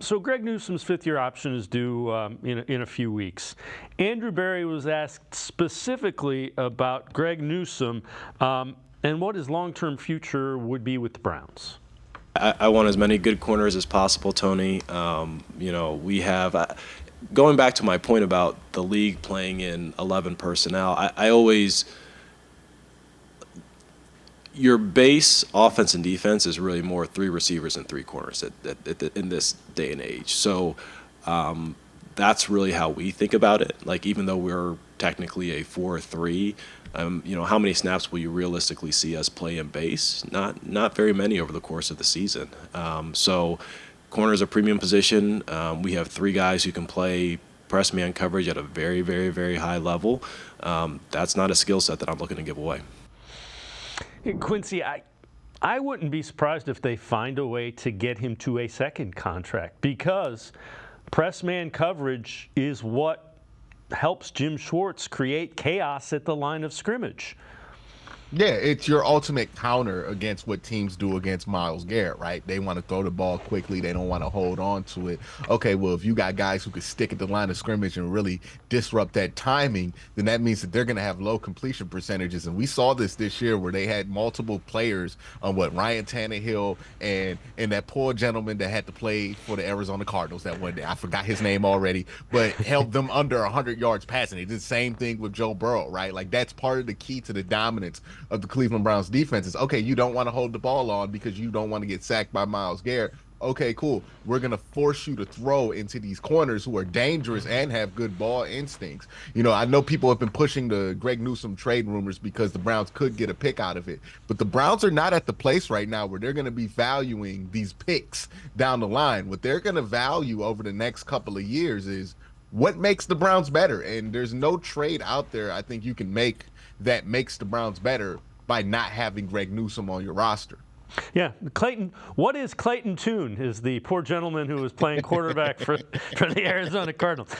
So Greg Newsome's fifth-year option is due in a few weeks. Andrew Berry was asked specifically about Greg Newsome and what his long-term future would be with the Browns. I want as many good corners as possible, Tony. We have, going back to my point about the league playing in 11 personnel, I always, your base offense and defense is really more 3 receivers and 3 corners in this day and age. So that's really how we think about it. Like, even though we're technically a 4-3, how many snaps will you realistically see us play in base? Not very many over the course of the season. So corner is a premium position. We have 3 guys who can play press man coverage at a very, very, very high level. That's not a skill set that I'm looking to give away. Quincy, I wouldn't be surprised if they find a way to get him to a second contract, because press man coverage is what helps Jim Schwartz create chaos at the line of scrimmage. Yeah, it's your ultimate counter against what teams do against Myles Garrett, right? They want to throw the ball quickly. They don't want to hold on to it. Okay, well, if you got guys who could stick at the line of scrimmage and really disrupt that timing, then that means that they're going to have low completion percentages. And we saw this year where they had multiple players on Ryan Tannehill and that poor gentleman that had to play for the Arizona Cardinals that one day. I forgot his name already, but held them under 100 yards passing. They did the same thing with Joe Burrow, right? Like, that's part of the key to the dominance of the Cleveland Browns defense is, okay, you don't want to hold the ball on because you don't want to get sacked by Myles Garrett. Okay, cool. We're going to force you to throw into these corners who are dangerous and have good ball instincts. I know people have been pushing the Greg Newsome trade rumors because the Browns could get a pick out of it. But the Browns are not at the place right now where they're going to be valuing these picks down the line. What they're going to value over the next couple of years is what makes the Browns better. And there's no trade out there I think you can make that makes the Browns better by not having Greg Newsome on your roster. Yeah, Clayton. What is Clayton Tune? Is the poor gentleman who was playing quarterback for the Arizona Cardinals.